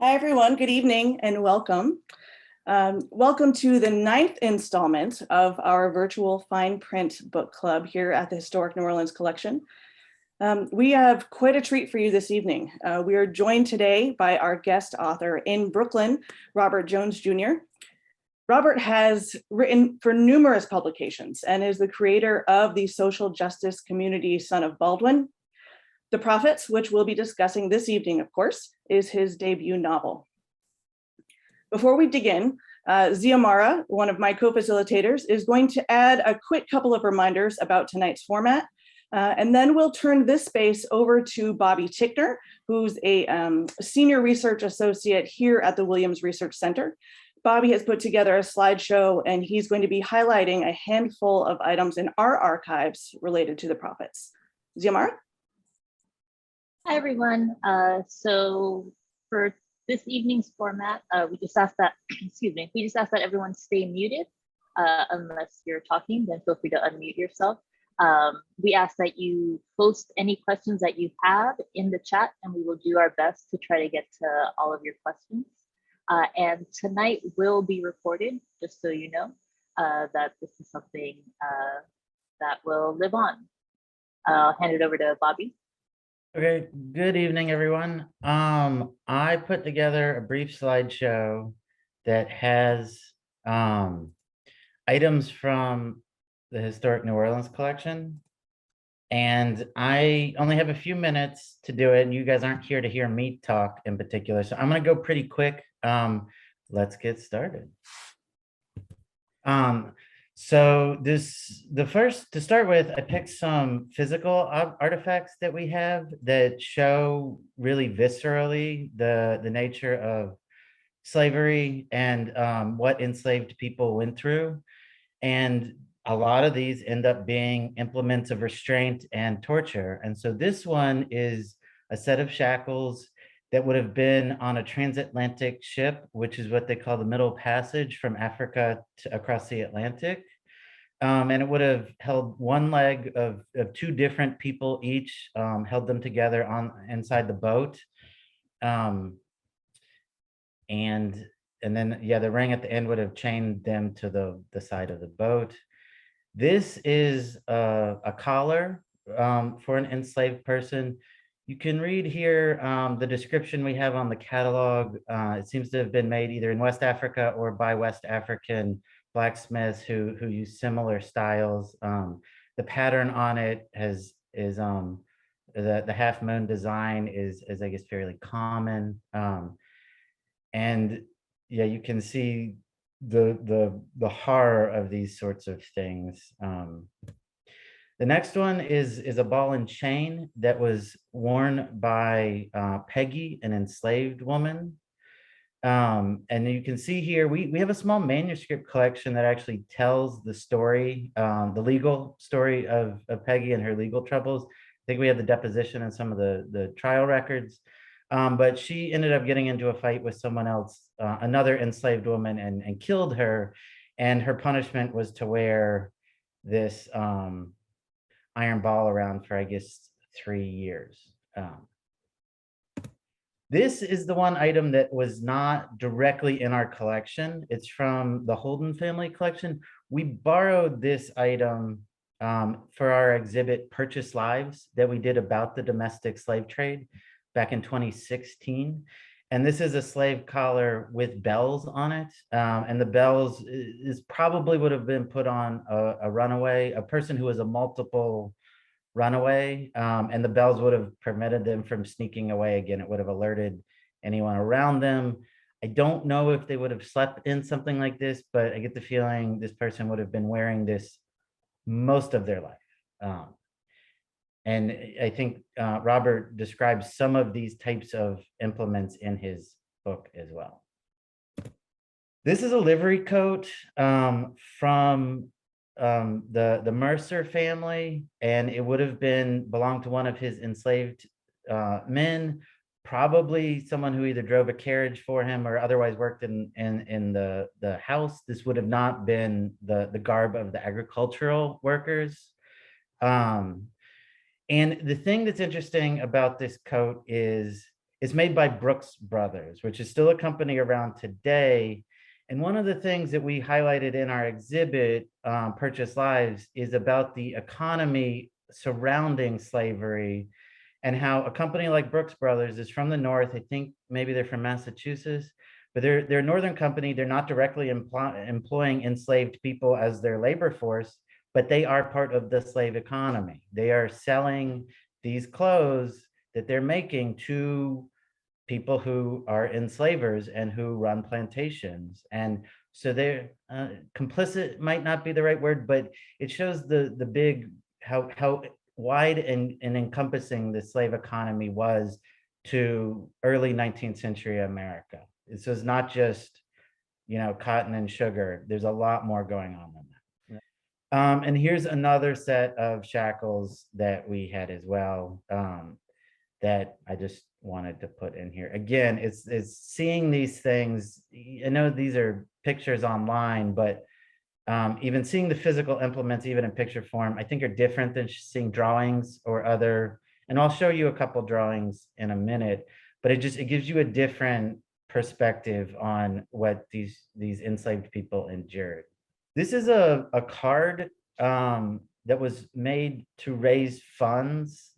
Hi, everyone. Good evening and welcome. Welcome to the 9th installment of our virtual fine print book club here at the Historic New Orleans Collection. We have quite a treat for you this evening. We are joined today by our guest author in Brooklyn, Robert Jones Jr. Robert has written for numerous publications and is the creator of the social justice community Son of Baldwin. The Prophets, which we'll be discussing this evening, of course, is his debut novel. Before we begin, Ziamara, one of my co-facilitators, is going to add a quick couple of reminders about tonight's format, and then we'll turn this space over to Bobby Ticknor, who's a senior research associate here at the Williams Research Center. Bobby has put together a slideshow, and he's going to be highlighting a handful of items in our archives related to the Prophets. Ziamara? Hi, everyone. So for this evening's format, we just ask that, we just ask that everyone stay muted. Unless you're talking, then feel free to unmute yourself. We ask that you post any questions that you have in the chat, and we will do our best to try to get to all of your questions. And tonight will be recorded, just so you know that this is something that will live on. I'll hand it over to Bobby. Okay, good evening, everyone. I put together a brief slideshow that has items from the Historic New Orleans collection. And I only have a few minutes to do it, and you guys aren't here to hear me talk in particular. So I'm gonna go pretty quick. Let's get started. So to start with, I picked some physical artifacts that we have that show really viscerally the nature of slavery and what enslaved people went through. And a lot of these end up being implements of restraint and torture. And so this one is a set of shackles that would have been on a transatlantic ship, which is what they call the Middle Passage from Africa across the Atlantic. And it would have held one leg of two different people each, held them together inside the boat. And then, yeah, the ring at the end would have chained them to the side of the boat. This is a collar for an enslaved person. You can read here the description we have on the catalog. It seems to have been made either in West Africa or by West African blacksmiths who use similar styles. The pattern on it is the half moon design is I guess fairly common. And yeah, you can see the horror of these sorts of things. The next one is a ball and chain that was worn by Peggy, an enslaved woman. And you can see here, we have a small manuscript collection that actually tells the story, the legal story of Peggy and her legal troubles. I think we have the deposition and some of the trial records. But she ended up getting into a fight with someone else, another enslaved woman, and killed her. And her punishment was to wear this iron ball around for, I guess, 3 years. This is the one item that was not directly in our collection. It's from the Holden family collection. We borrowed this item for our exhibit Purchase Lives that we did about the domestic slave trade back in 2016. And this is a slave collar with bells on it. And the bells is probably would have been put on a runaway, a person who was a multiple runaway, and the bells would have prevented them from sneaking away again. It would have alerted anyone around them. I don't know if they would have slept in something like this, but I get the feeling this person would have been wearing this most of their life. And I think Robert describes some of these types of implements in his book as well. This is a livery coat from the Mercer family, and it would have belonged to one of his enslaved men, probably someone who either drove a carriage for him or otherwise worked in the house. This would have not been the garb of the agricultural workers. And the thing that's interesting about this coat is It's made by Brooks Brothers, which is still a company around today. And one of the things that we highlighted in our exhibit, Purchase Lives, is about the economy surrounding slavery and how a company like Brooks Brothers is from the North. I think maybe they're from Massachusetts, but they're a Northern company. They're not directly employing enslaved people as their labor force, but they are part of the slave economy. They are selling these clothes that they're making to people who are enslavers and who run plantations. And so they're complicit might not be the right word, but it shows the big, how wide and encompassing the slave economy was to early 19th century America. This was not just, cotton and sugar. There's a lot more going on than that. And here's another set of shackles that we had as well, that I just wanted to put in here. Again, it's seeing these things. I know these are pictures online, but even seeing the physical implements, even in picture form, I think are different than seeing drawings or other, and I'll show you a couple drawings in a minute, but it gives you a different perspective on what these enslaved people endured. This is a card that was made to raise funds,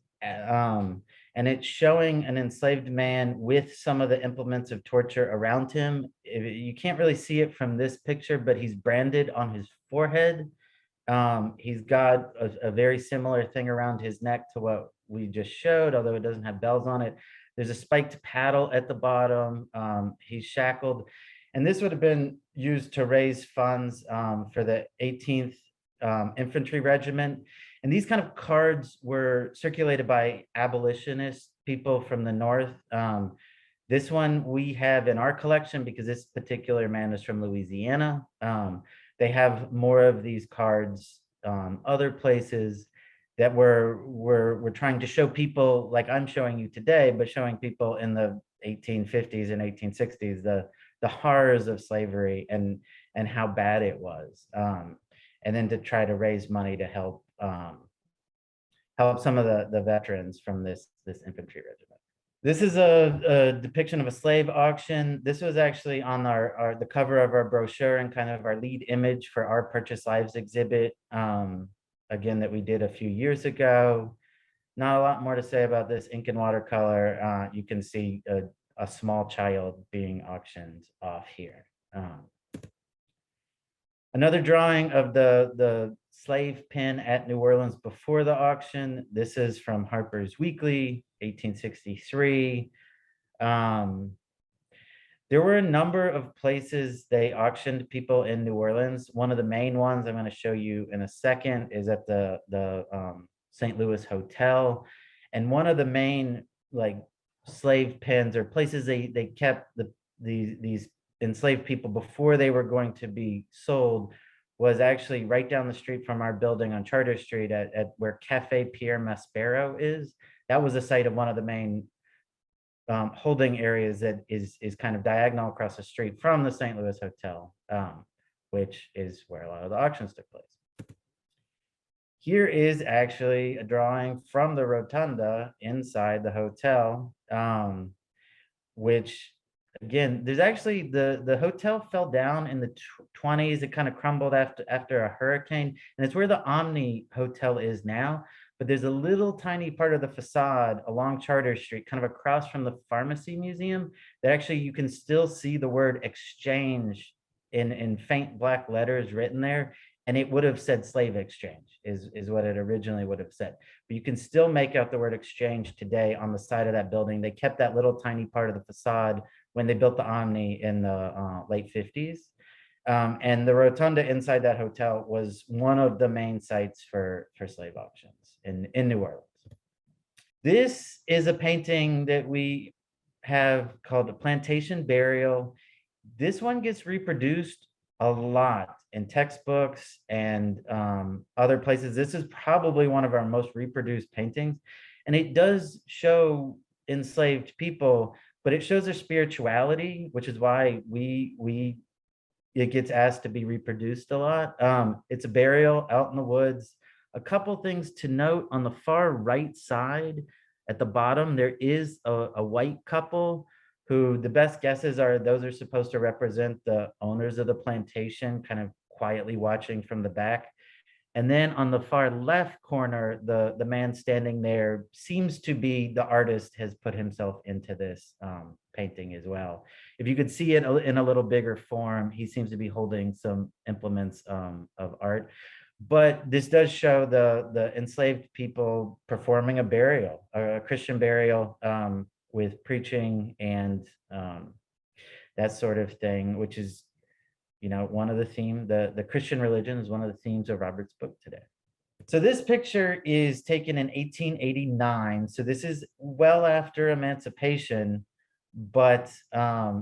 and it's showing an enslaved man with some of the implements of torture around him. You can't really see it from this picture, but he's branded on his forehead. He's got a very similar thing around his neck to what we just showed, although it doesn't have bells on it. There's a spiked paddle at the bottom. He's shackled. And this would have been used to raise funds for the 18th Infantry Regiment. And these kind of cards were circulated by abolitionist people from the North. This one we have in our collection because this particular man is from Louisiana. They have more of these cards other places that we're trying to show people, like I'm showing you today, but showing people in the 1850s and 1860s, the horrors of slavery and how bad it was. And then to try to raise money to help some of the veterans from this infantry regiment. This is a depiction of a slave auction. This was actually on the cover of our brochure and kind of our lead image for our Purchase Lives exhibit, again, that we did a few years ago. Not a lot more to say about this. Ink and watercolor. You can see a small child being auctioned off here. Another drawing of the slave pen at New Orleans before the auction. This is from Harper's Weekly, 1863. There were a number of places they auctioned people in New Orleans. One of the main ones I'm going to show you in a second is at the St. Louis Hotel. And one of the main slave pens or places they kept these enslaved people before they were going to be sold was actually right down the street from our building on Charter Street at where Cafe Pierre Maspero is. That was the site of one of the main holding areas that is kind of diagonal across the street from the St. Louis Hotel, which is where a lot of the auctions took place. Here is actually a drawing from the rotunda inside the hotel, which again, there's actually the hotel fell down in the 20s. It kind of crumbled after a hurricane, and it's where the Omni Hotel is now. But there's a little tiny part of the facade along Charter Street, kind of across from the Pharmacy Museum, that actually you can still see the word exchange in faint black letters written there. And it would have said slave exchange is what it originally would have said. But you can still make out the word exchange today on the side of that building. They kept that little tiny part of the facade when they built the Omni in the late 50s. And the rotunda inside that hotel was one of the main sites for slave auctions in New Orleans. This is a painting that we have called a Plantation Burial. This one gets reproduced a lot in textbooks and other places. This is probably one of our most reproduced paintings. And it does show enslaved people, but it shows their spirituality, which is why it gets asked to be reproduced a lot. It's a burial out in the woods. A couple things to note on the far right side, At the bottom, there is a white couple who the best guesses are those are supposed to represent the owners of the plantation, kind of quietly watching from the back. And then on the far left corner, the man standing there seems to be the artist has put himself into this painting as well. If you could see it in a little bigger form, he seems to be holding some implements of art. But this does show the enslaved people performing a burial, a Christian burial with preaching and that sort of thing, which is one of the the Christian religion is one of the themes of Robert's book today. So this picture is taken in 1889. So this is well after emancipation, but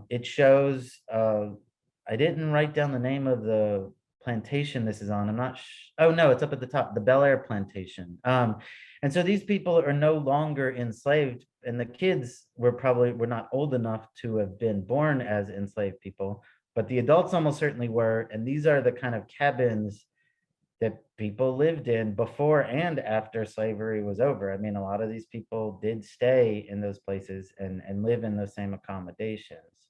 it shows, I didn't write down the name of the plantation this is on. I'm not, oh no, it's up at the top, the Bel Air plantation. And so these people are no longer enslaved, and the kids were not old enough to have been born as enslaved people, but the adults almost certainly were. And these are the kind of cabins that people lived in before and after slavery was over. I mean, a lot of these people did stay in those places and live in those same accommodations.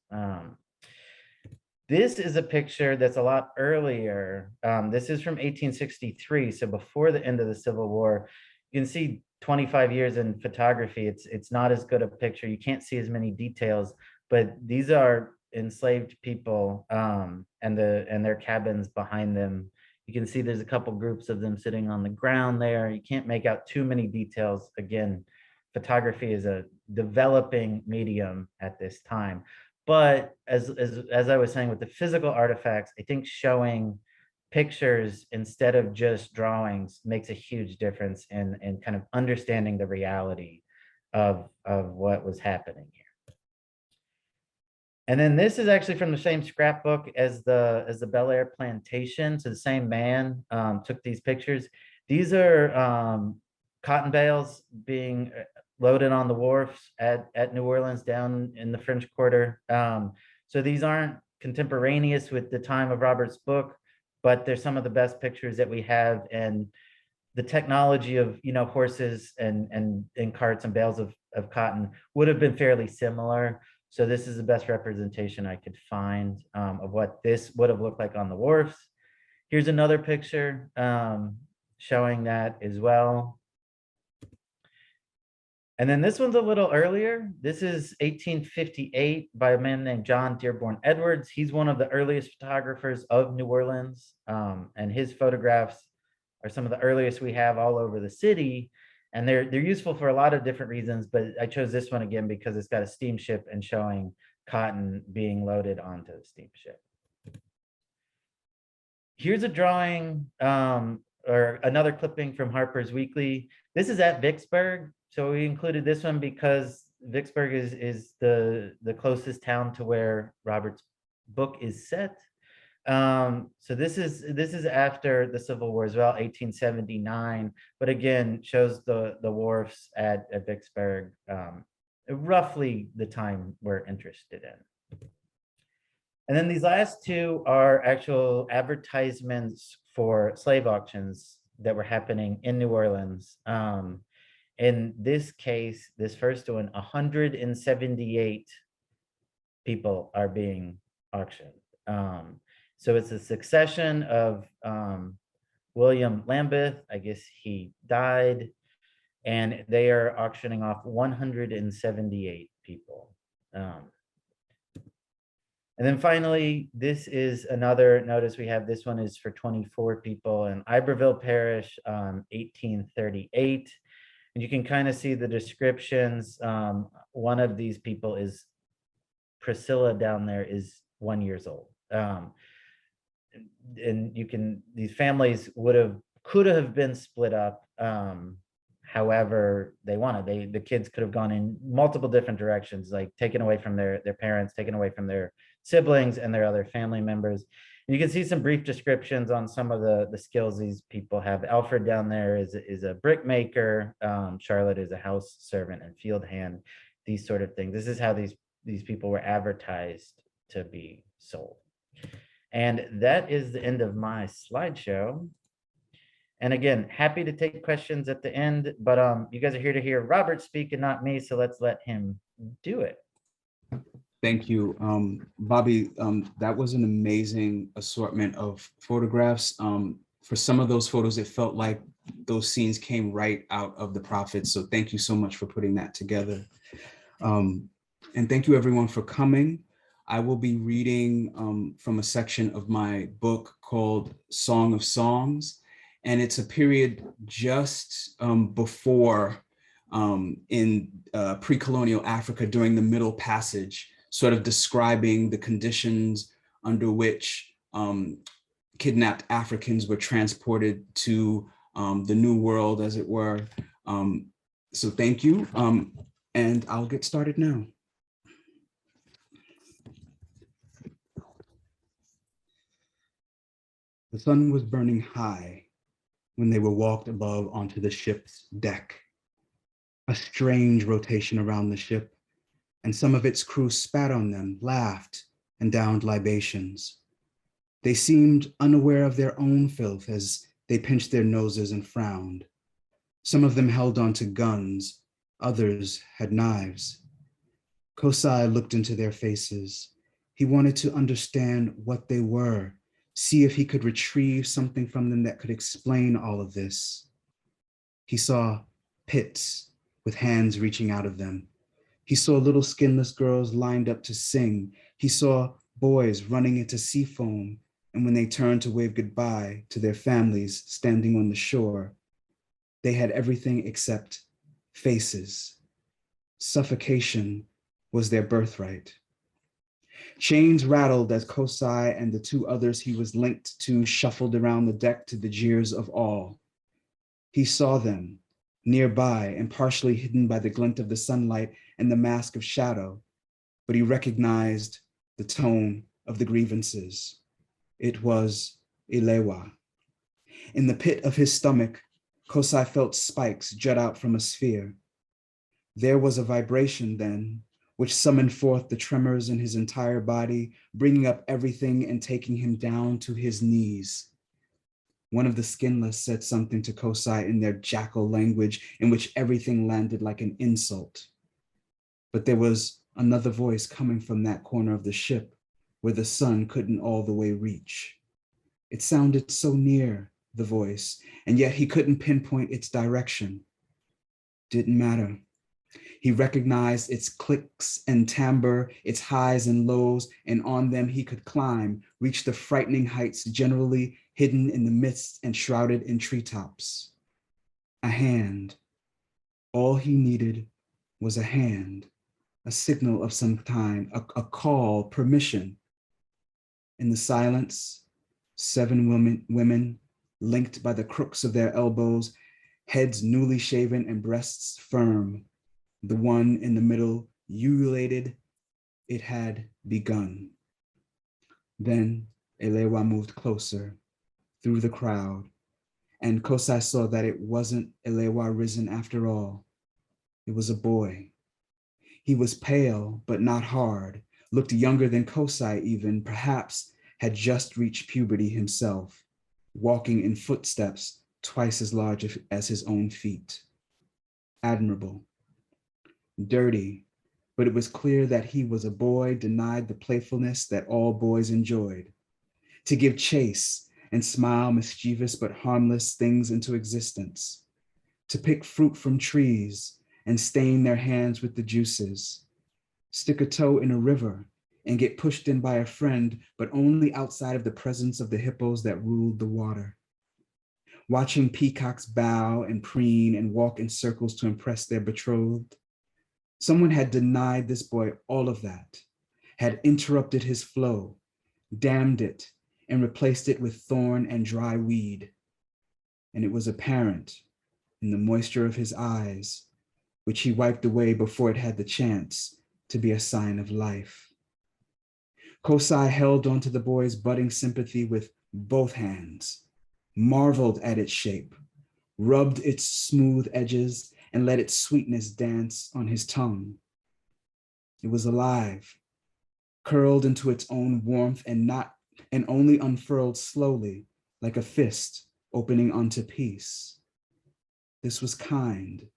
This is a picture that's a lot earlier. This is from 1863, so before the end of the Civil War. You can see 25 years in photography, it's not as good a picture. You can't see as many details, but these are enslaved people and their cabins behind them. You can see there's a couple groups of them sitting on the ground there. You can't make out too many details. Again, photography is a developing medium at this time. But as I was saying with the physical artifacts, I think showing pictures instead of just drawings makes a huge difference in kind of understanding the reality of what was happening here. And then this is actually from the same scrapbook as the Bel Air plantation. So the same man took these pictures. These are cotton bales being loaded on the wharfs at New Orleans down in the French Quarter. So these aren't contemporaneous with the time of Robert's book, but they're some of the best pictures that we have. And the technology of horses and carts and bales of cotton would have been fairly similar. So this is the best representation I could find of what this would have looked like on the wharfs. Here's another picture showing that as well. And then this one's a little earlier. This is 1858 by a man named John Dearborn Edwards. He's one of the earliest photographers of New Orleans, and his photographs are some of the earliest we have all over the city. And they're useful for a lot of different reasons, but I chose this one again because it's got a steamship and showing cotton being loaded onto the steamship. Here's a drawing or another clipping from Harper's Weekly. This is at Vicksburg. So we included this one because Vicksburg is the closest town to where Robert's book is set. So this is after the Civil War as well, 1879, but again shows the wharfs at Vicksburg, roughly the time we're interested in. And then these last two are actual advertisements for slave auctions that were happening in New Orleans. In this case, this first one, 178 people are being auctioned. So it's a succession of William Lambeth, I guess he died, and they are auctioning off 178 people. And then finally, this is another notice we have. This one is for 24 people in Iberville Parish, 1838. And you can kind of see the descriptions. One of these people is Priscilla down there is 1 year old. And these families could have been split up however they wanted. The kids could have gone in multiple different directions, like taken away from their parents, taken away from their siblings and their other family members. And you can see some brief descriptions on some of the skills these people have. Alfred down there is a brickmaker. Charlotte is a house servant and field hand, these sort of things. This is how these people were advertised to be sold. And that is the end of my slideshow. And again, happy to take questions at the end, but you guys are here to hear Robert speak and not me, so let's let him do it. Thank you, Bobby. That was an amazing assortment of photographs. For some of those photos, it felt like those scenes came right out of the prophets. So thank you so much for putting that together. And thank you everyone for coming. I will be reading from a section of my book called Song of Songs. And it's a period just before in pre-colonial Africa during the Middle Passage, sort of describing the conditions under which kidnapped Africans were transported to the New World, as it were. So thank you, and I'll get started now. The sun was burning high when they were walked above onto the ship's deck. A strange rotation around the ship, and some of its crew spat on them, laughed, and downed libations. They seemed unaware of their own filth as they pinched their noses and frowned. Some of them held onto guns, others had knives. Kosai looked into their faces. He wanted to understand what they were, see if he could retrieve something from them that could explain all of this. He saw pits with hands reaching out of them. He saw little skinless girls lined up to sing. He saw boys running into sea foam, and when they turned to wave goodbye to their families standing on the shore, they had everything except faces. Suffocation was their birthright. Chains rattled as Kosai and the two others he was linked to shuffled around the deck to the jeers of all. He saw them nearby and partially hidden by the glint of the sunlight and the mask of shadow, but he recognized the tone of the grievances. It was Ilewa. In the pit of his stomach, Kosai felt spikes jut out from a sphere. There was a vibration then, which summoned forth the tremors in his entire body, bringing up everything and taking him down to his knees. One of the skinless said something to Kosai in their jackal language in which everything landed like an insult. But there was another voice coming from that corner of the ship where the sun couldn't all the way reach. It sounded so near, the voice, and yet he couldn't pinpoint its direction. Didn't matter. He recognized its clicks and timbre, its highs and lows, and on them he could climb, reach the frightening heights generally hidden in the mist and shrouded in treetops. A hand. All he needed was a hand, a signal of some kind, a call, permission. In the silence, 7 women linked by the crooks of their elbows, heads newly shaven and breasts firm. The one in the middle ululated. It had begun. Then Elewa moved closer through the crowd, and Kosai saw that it wasn't Elewa risen after all. It was a boy. He was pale, but not hard, looked younger than Kosai even, perhaps had just reached puberty himself, walking in footsteps twice as large as his own feet. Admirable. Dirty, but it was clear that he was a boy denied the playfulness that all boys enjoyed. To give chase and smile mischievous but harmless things into existence. To pick fruit from trees and stain their hands with the juices. Stick a toe in a river and get pushed in by a friend, but only outside of the presence of the hippos that ruled the water. Watching peacocks bow and preen and walk in circles to impress their betrothed. Someone had denied this boy all of that, had interrupted his flow, damned it, and replaced it with thorn and dry weed. And it was apparent in the moisture of his eyes, which he wiped away before it had the chance to be a sign of life. Kosai held onto the boy's budding sympathy with both hands, marveled at its shape, rubbed its smooth edges, and let its sweetness dance on his tongue. It was alive, curled into its own warmth and only unfurled slowly like a fist opening onto peace. This was kind,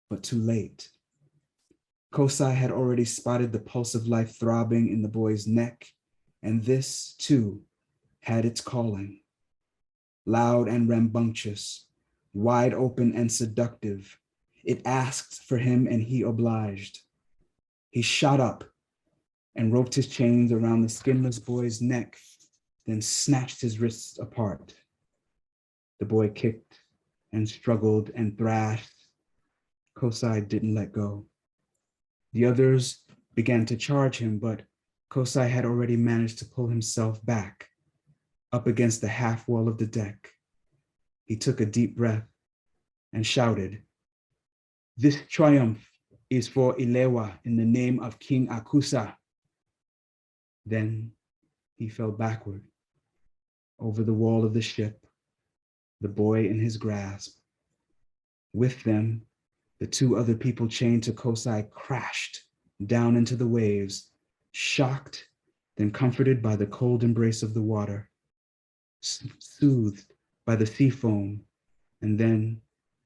but too late. Kosai had already spotted the pulse of life throbbing in the boy's neck, and this, too, had its calling. Loud and rambunctious, wide open and seductive, it asked for him and he obliged. He shot up and roped his chains around the skinless boy's neck, then snatched his wrists apart. The boy kicked and struggled and thrashed. Kosai didn't let go. The others began to charge him, but Kosai had already managed to pull himself back up against the half wall of the deck. He took a deep breath and shouted, "This triumph is for Ilewa in the name of King Akusa." Then he fell backward over the wall of the ship, the boy in his grasp. With them, the two other people chained to Kosai crashed down into the waves, shocked, then comforted by the cold embrace of the water, soothed by the sea foam, and then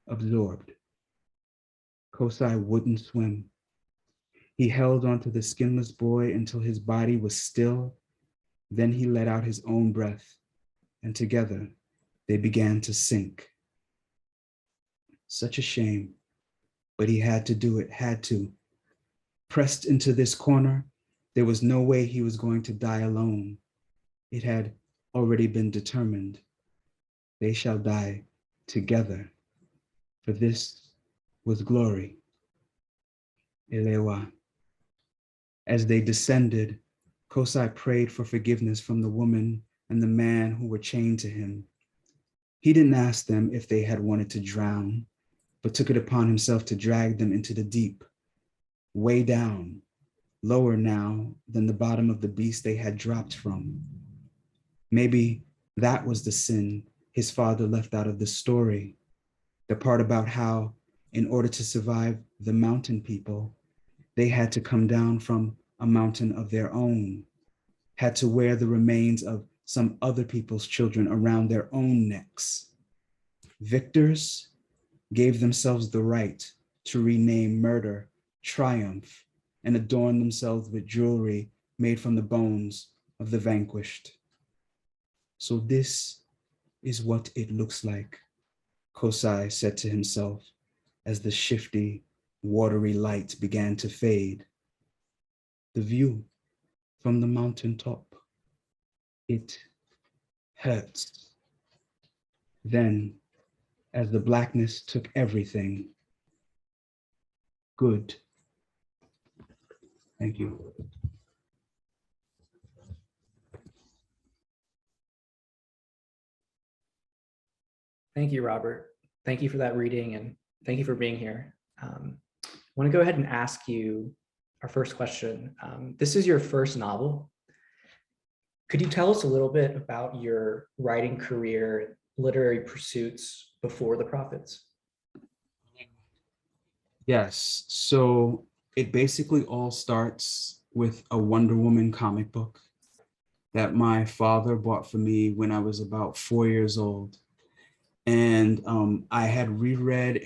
absorbed. Kosai wouldn't swim. He held onto the skinless boy until his body was still. Then he let out his own breath, and together they began to sink. Such a shame, but he had to do it, had to. Pressed into this corner, there was no way he was going to die alone. It had already been determined. They shall die together, for this was glory. Elewa. As they descended, Kosai prayed for forgiveness from the woman and the man who were chained to him. He didn't ask them if they had wanted to drown, but took it upon himself to drag them into the deep, way down, lower now than the bottom of the beast they had dropped from. Maybe that was the sin his father left out of the story, the part about how, in order to survive the mountain people, they had to come down from a mountain of their own, had to wear the remains of some other people's children around their own necks. Victors gave themselves the right to rename murder triumph and adorn themselves with jewelry made from the bones of the vanquished. So this is what it looks like, Kosai said to himself as the shifty, watery light began to fade. The view from the mountaintop, it hurts. Then, as the blackness took everything, good. Thank you. Thank you, Robert. Thank you for that reading and thank you for being here. I want to go ahead and ask you our first question. This is your first novel. Could you tell us a little bit about your writing career, literary pursuits before The Prophets? Yes, so it basically all starts with a Wonder Woman comic book that my father bought for me when I was about 4 years old. And I had reread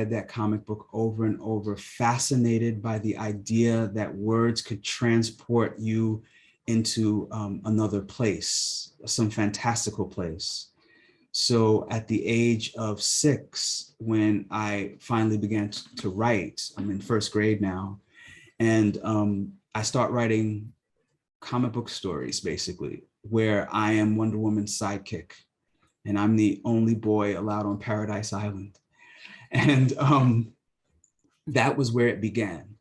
that comic book over and over, fascinated by the idea that words could transport you into another place, some fantastical place. So at the age of 6, when I finally began to write, I'm in first grade now, and I start writing comic book stories, basically, where I am Wonder Woman's sidekick, and I'm the only boy allowed on Paradise Island. And that was where it began.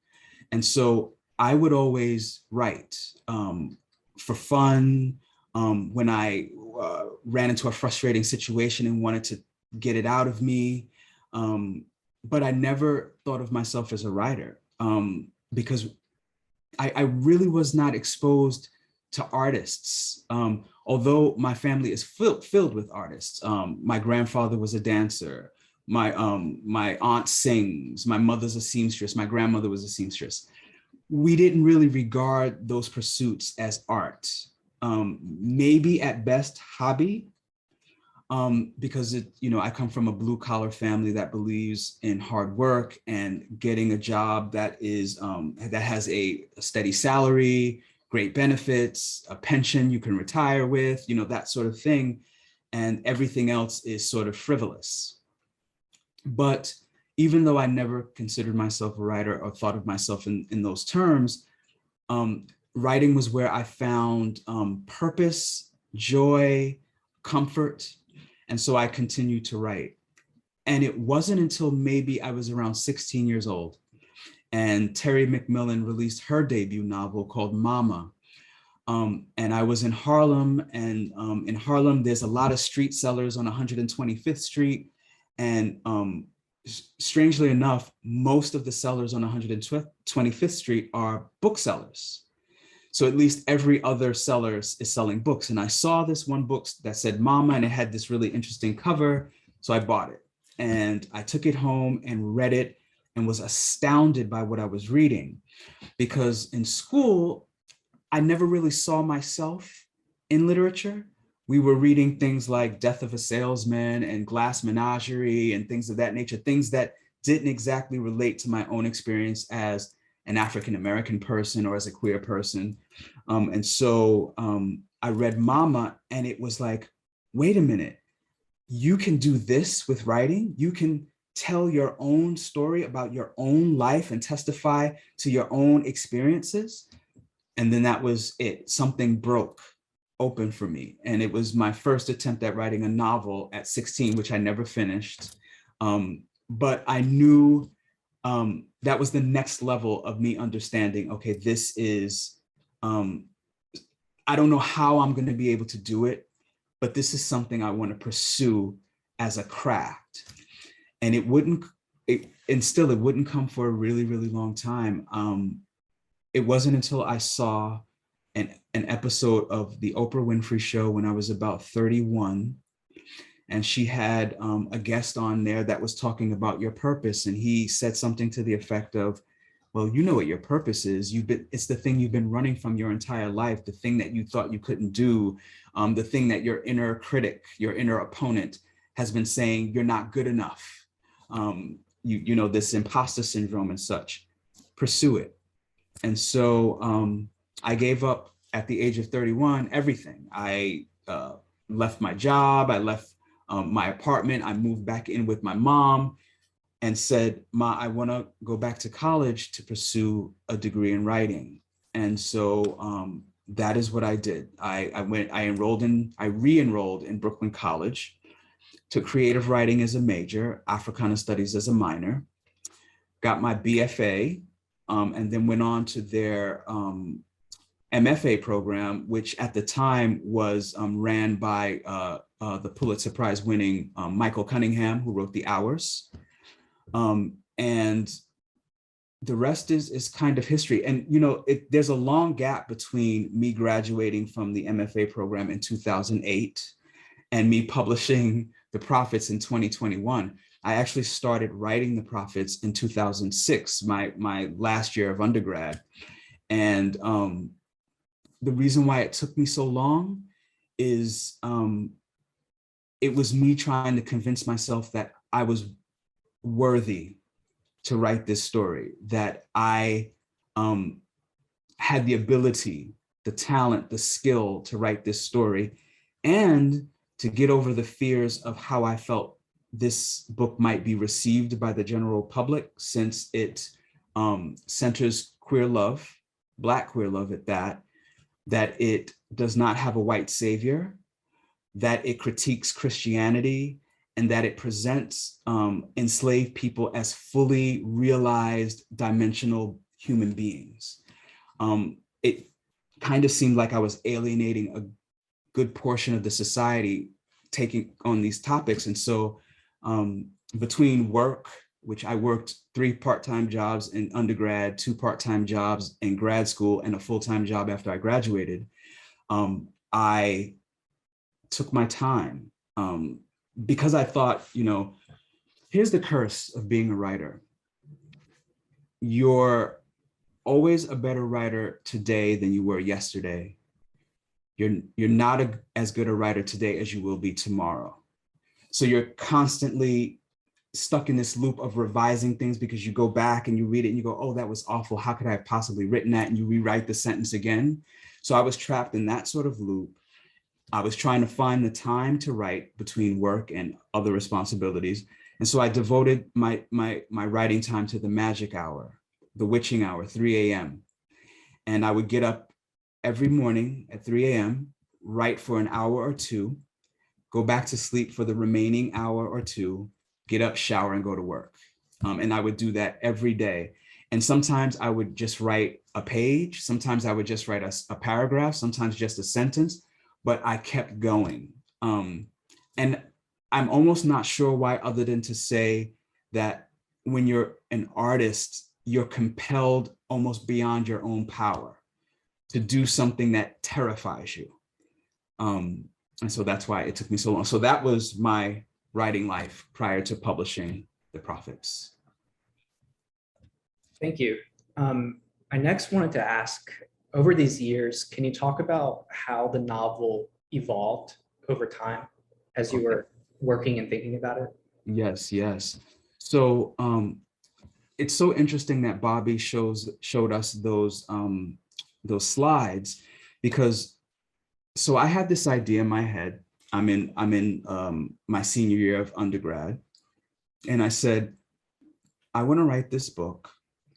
And so I would always write for fun, when I ran into a frustrating situation and wanted to get it out of me. But I never thought of myself as a writer because I really was not exposed to artists. Although my family is filled with artists. My grandfather was a dancer. My aunt sings. My mother's a seamstress. My grandmother was a seamstress. We didn't really regard those pursuits as art. Maybe at best hobby, because I come from a blue collar family that believes in hard work and getting a job that is that has a steady salary, great benefits, a pension you can retire with, that sort of thing. And everything else is sort of frivolous. But even though I never considered myself a writer or thought of myself in those terms, writing was where I found purpose, joy, comfort. And so I continued to write. And it wasn't until maybe I was around 16 years old and Terry McMillan released her debut novel called Mama. And I was in Harlem, and in Harlem, there's a lot of street sellers on 125th Street. And strangely enough, most of the sellers on 125th Street are booksellers. So at least every other seller is selling books. And I saw this one book that said Mama, and it had this really interesting cover. So I bought it and I took it home and read it and was astounded by what I was reading. Because in school, I never really saw myself in literature. We were reading things like Death of a Salesman and Glass Menagerie and things of that nature, things that didn't exactly relate to my own experience as an African-American person or as a queer person. And so I read Mama, and it was like, wait a minute, you can do this with writing? You can tell your own story about your own life and testify to your own experiences? And then that was it. Something broke open for me. And it was my first attempt at writing a novel at 16, which I never finished. But I knew that was the next level of me understanding, okay, this is, I don't know how I'm going to be able to do it, but this is something I want to pursue as a craft. And it wouldn't come for a really, really long time. It wasn't until I saw an episode of the Oprah Winfrey Show when I was about 31. And she had a guest on there that was talking about your purpose. And he said something to the effect of, well, you know what your purpose is. It's the thing you've been running from your entire life, the thing that you thought you couldn't do, the thing that your inner critic, your inner opponent has been saying you're not good enough. This imposter syndrome and such. Pursue it. And so I gave up at the age of 31, everything. I left my job, I left my apartment, I moved back in with my mom and said, Ma, I want to go back to college to pursue a degree in writing. And so that is what I did. I re-enrolled in Brooklyn College, took creative writing as a major, Africana studies as a minor, got my BFA, and then went on to their MFA program, which at the time was ran by the Pulitzer Prize winning Michael Cunningham, who wrote The Hours. And the rest is kind of history. And, there's a long gap between me graduating from the MFA program in 2008 and me publishing The Prophets in 2021. I actually started writing The Prophets in 2006, my last year of undergrad. And the reason why it took me so long is it was me trying to convince myself that I was worthy to write this story, that I had the ability, the talent, the skill to write this story, and to get over the fears of how I felt this book might be received by the general public, since it centers queer love, Black queer love at that it does not have a white savior, that it critiques Christianity, and that it presents enslaved people as fully realized dimensional human beings. It kind of seemed like I was alienating a good portion of the society taking on these topics. And so between work, which I worked 3 part-time jobs in undergrad, 2 part-time jobs in grad school, and a full-time job after I graduated, I took my time because I thought, here's the curse of being a writer. You're always a better writer today than you were yesterday. You're not as good a writer today as you will be tomorrow. So you're constantly stuck in this loop of revising things because you go back and you read it and you go, oh, that was awful. How could I have possibly written that? And you rewrite the sentence again. So I was trapped in that sort of loop. I was trying to find the time to write between work and other responsibilities. And so I devoted my writing time to the magic hour, the witching hour, 3 a.m. And I would get up every morning at 3 a.m., write for an hour or two, go back to sleep for the remaining hour or two, get up, shower, and go to work. And I would do that every day. And sometimes I would just write a page. Sometimes I would just write a paragraph, sometimes just a sentence, but I kept going. And I'm almost not sure why, other than to say that when you're an artist, you're compelled almost beyond your own power to do something that terrifies you. And so that's why it took me so long. So that was my writing life prior to publishing The Prophets. Thank you. I next wanted to ask, over these years, can you talk about how the novel evolved over time as you were working and thinking about it? Yes, yes. So it's so interesting that Bobby showed us those slides, because so I had this idea in my head. I'm in my senior year of undergrad, and I said, I want to write this book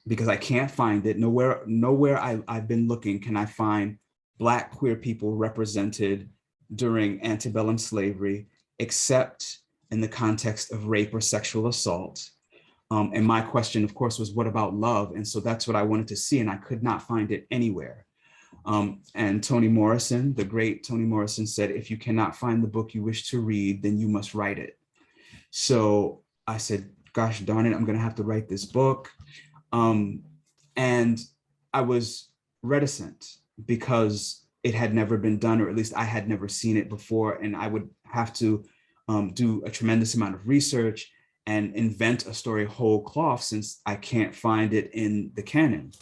because I can't find it. Nowhere I've been looking can I find Black queer people represented during antebellum slavery, except in the context of rape or sexual assault. And my question, of course, was, what about love? And so that's what I wanted to see, and I could not find it anywhere. And Toni Morrison, the great Toni Morrison, said, if you cannot find the book you wish to read, then you must write it. So I said, gosh darn it, I'm going to have to write this book. And I was reticent because it had never been done, or at least I had never seen it before. And I would have to do a tremendous amount of research and invent a story whole cloth, since I can't find it in the canon.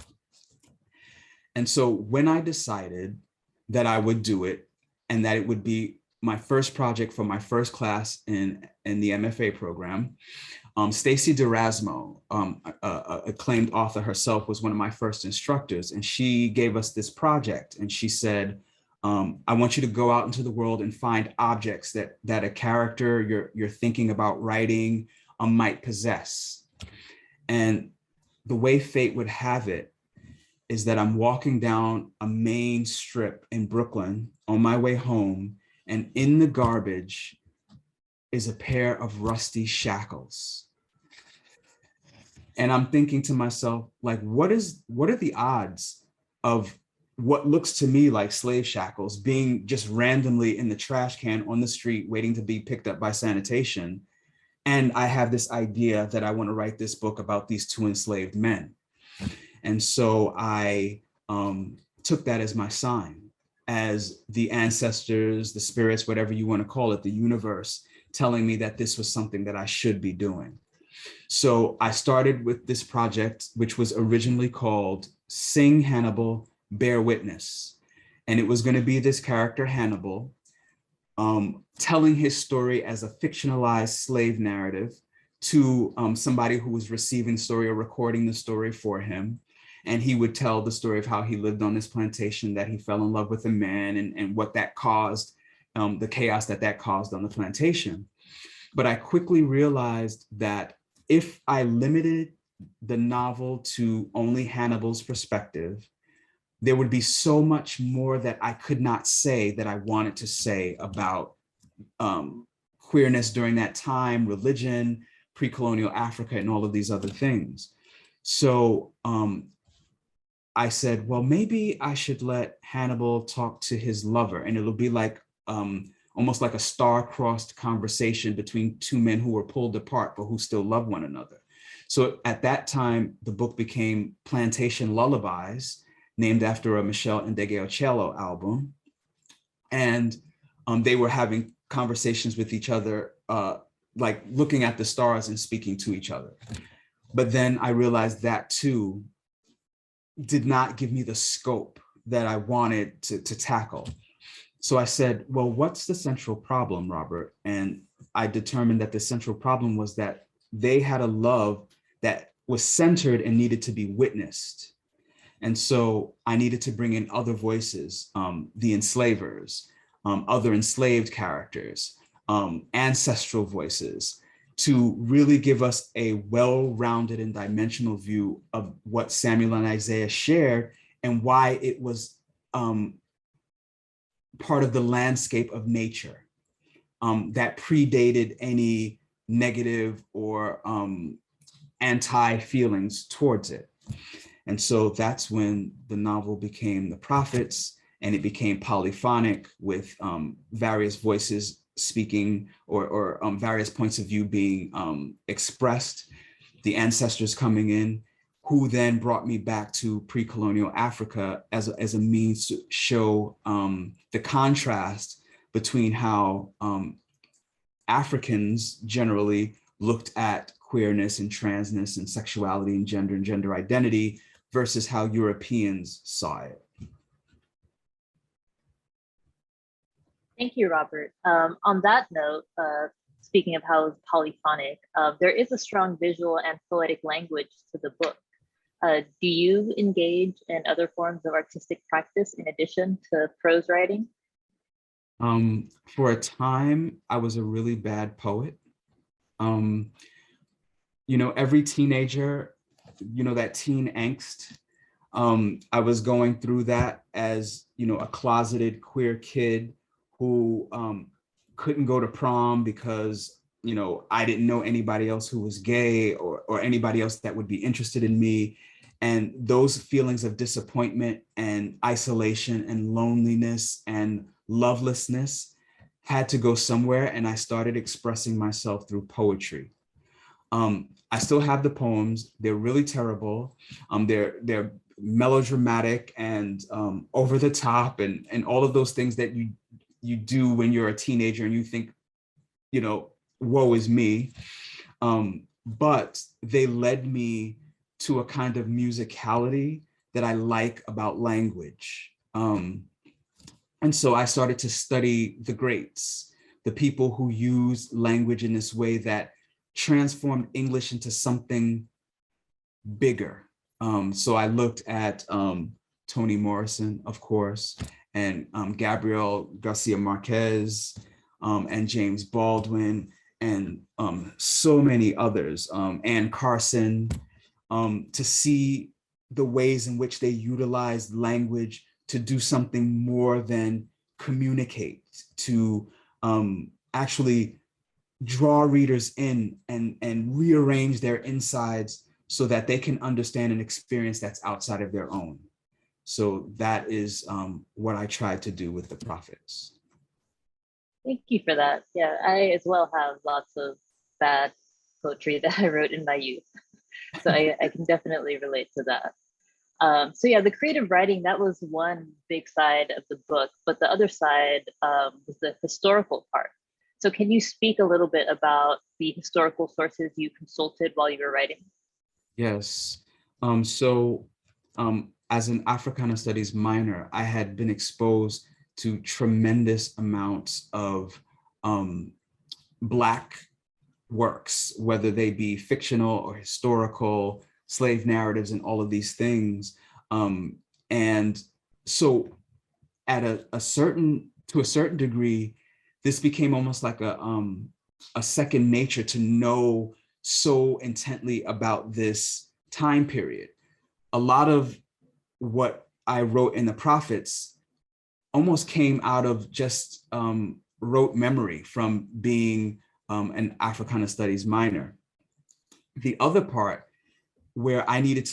And so when I decided that I would do it, and that it would be my first project for my first class in the MFA program, Stacy D'Erasmo, acclaimed author herself, was one of my first instructors, and she gave us this project, and she said, I want you to go out into the world and find objects that a character you're thinking about writing might possess. And the way fate would have it is that I'm walking down a main strip in Brooklyn on my way home, and in the garbage is a pair of rusty shackles. And I'm thinking to myself, like, what are the odds of what looks to me like slave shackles being just randomly in the trash can on the street waiting to be picked up by sanitation? And I have this idea that I want to write this book about these two enslaved men. And so I took that as my sign, as the ancestors, the spirits, whatever you want to call it, the universe, telling me that this was something that I should be doing. So I started with this project, which was originally called Sing Hannibal, Bear Witness. And it was going to be this character, Hannibal, telling his story as a fictionalized slave narrative to somebody who was receiving the story or recording the story for him. And he would tell the story of how he lived on this plantation, that he fell in love with a man, and what that caused, the chaos that caused on the plantation. But I quickly realized that if I limited the novel to only Hannibal's perspective, there would be so much more that I could not say that I wanted to say about queerness during that time, religion, pre-colonial Africa, and all of these other things. So I said, well, maybe I should let Hannibal talk to his lover, and it'll be like almost like a star-crossed conversation between two men who were pulled apart, but who still love one another. So at that time, the book became Plantation Lullabies, named after a Michelle Ndegeocello album. And they were having conversations with each other, like looking at the stars and speaking to each other. But then I realized that too did not give me the scope that I wanted to tackle. So I said, well, what's the central problem, Robert? And I determined that the central problem was that they had a love that was centered and needed to be witnessed. And so I needed to bring in other voices, the enslavers, other enslaved characters, ancestral voices, to really give us a well-rounded and dimensional view of what Samuel and Isaiah shared and why it was part of the landscape of nature that predated any negative or anti-feelings towards it. And so that's when the novel became The Prophets, and it became polyphonic with various voices speaking or various points of view being expressed, the ancestors coming in, who then brought me back to pre-colonial Africa as a means to show the contrast between how Africans generally looked at queerness and transness and sexuality and gender identity versus how Europeans saw it. Thank you, Robert. On that note, speaking of how it's polyphonic, there is a strong visual and poetic language to the book. Do you engage in other forms of artistic practice in addition to prose writing? For a time, I was a really bad poet. You know, every teenager, you know, that teen angst. I was going through that as, you know, a closeted queer kid who couldn't go to prom because, you know, I didn't know anybody else who was gay or anybody else that would be interested in me. And those feelings of disappointment and isolation and loneliness and lovelessness had to go somewhere. And I started expressing myself through poetry. I still have the poems. They're really terrible. They're melodramatic and over the top and all of those things that you do when you're a teenager and you think, you know, woe is me. But they led me to a kind of musicality that I like about language. And so I started to study the greats, the people who use language in this way that transformed English into something bigger. So I looked at Toni Morrison, of course, and Gabriel Garcia Marquez, and James Baldwin, and so many others, Anne Carson, to see the ways in which they utilized language to do something more than communicate, to actually draw readers in and rearrange their insides so that they can understand an experience that's outside of their own. So that is what I tried to do with The Prophets. Thank you for that. Yeah, I as well have lots of bad poetry that I wrote in my youth. So I can definitely relate to that. So yeah, the creative writing, that was one big side of the book, but the other side was the historical part. So can you speak a little bit about the historical sources you consulted while you were writing? Yes. As an Africana Studies minor, I had been exposed to tremendous amounts of Black works, whether they be fictional or historical, slave narratives and all of these things. And so at a certain degree, this became almost like a second nature to know so intently about this time period. A lot of what I wrote in The Prophets almost came out of just rote memory from being an Africana Studies minor. The other part where I needed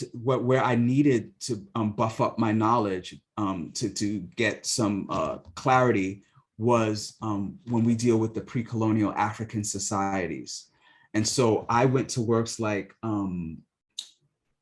to buff up my knowledge to get some clarity was when we deal with the pre-colonial African societies. And so I went to works like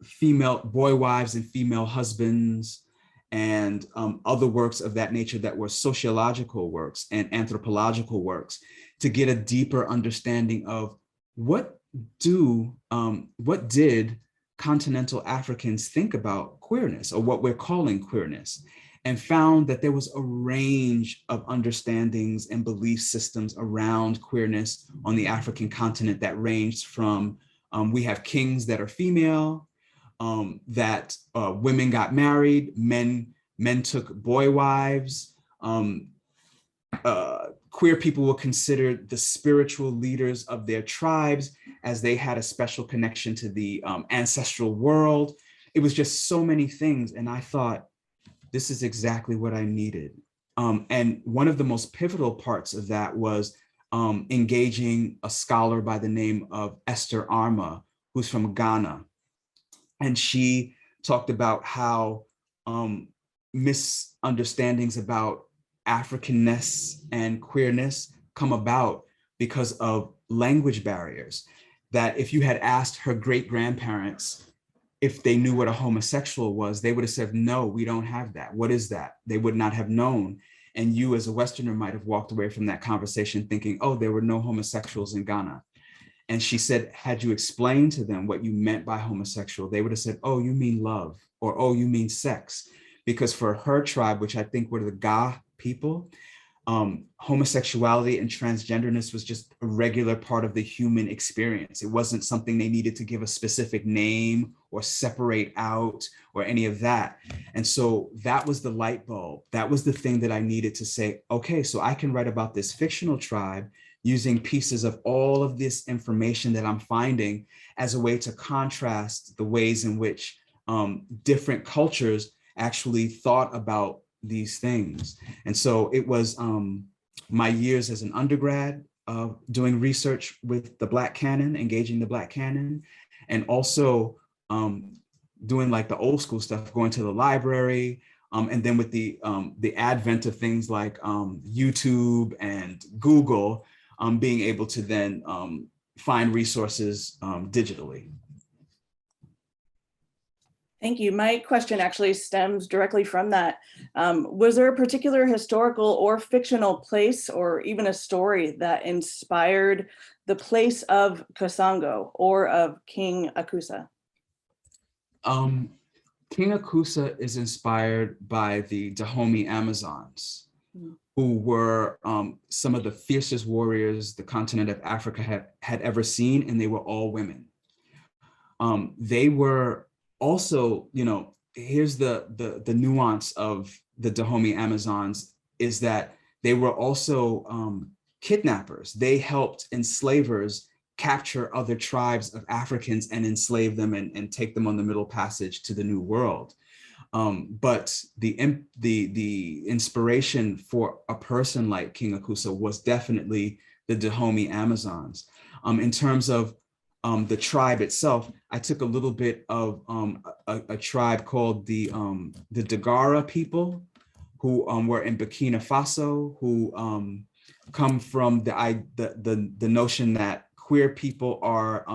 female boy wives and female husbands and other works of that nature that were sociological works and anthropological works to get a deeper understanding of what did continental Africans think about queerness, or what we're calling queerness. and found that there was a range of understandings and belief systems around queerness on the African continent that ranged from, we have kings that are female, that women got married, men took boy wives, queer people were considered the spiritual leaders of their tribes as they had a special connection to the ancestral world. It was just so many things. And I thought, this is exactly what I needed. And one of the most pivotal parts of that was engaging a scholar by the name of Esther Arma, who's from Ghana. And she talked about how misunderstandings about Africanness and queerness come about because of language barriers. That if you had asked her great-grandparents if they knew what a homosexual was, they would have said, no, we don't have that. What is that? They would not have known. And you as a Westerner might have walked away from that conversation thinking, oh, there were no homosexuals in Ghana. And she said, had you explained to them what you meant by homosexual, they would have said, oh, you mean love, or oh, you mean sex. Because for her tribe, which I think were the Ga people, homosexuality and transgenderness was just a regular part of the human experience. It wasn't something they needed to give a specific name or separate out or any of that. And so that was the light bulb. That was the thing that I needed to say, okay, so I can write about this fictional tribe using pieces of all of this information that I'm finding as a way to contrast the ways in which different cultures actually thought about these things. And so it was my years as an undergrad doing research with the Black canon, engaging the Black canon, and also doing like the old school stuff, going to the library, and then with the advent of things like YouTube and Google, being able to then find resources digitally. Thank you. My question actually stems directly from that. Was there a particular historical or fictional place or even a story that inspired the place of Kasango or of King Akusa? King Akusa is inspired by the Dahomey Amazons, who were some of the fiercest warriors the continent of Africa had ever seen, and they were all women. They were also, you know, here's the nuance of the Dahomey Amazons is that they were also kidnappers. They helped enslavers capture other tribes of Africans and enslave them and take them on the Middle Passage to the New World. But the inspiration for a person like King Akusa was definitely the Dahomey Amazons. In terms of the tribe itself, I took a little bit of a tribe called the Dagara people, who were in Burkina Faso, who come from the notion that queer people are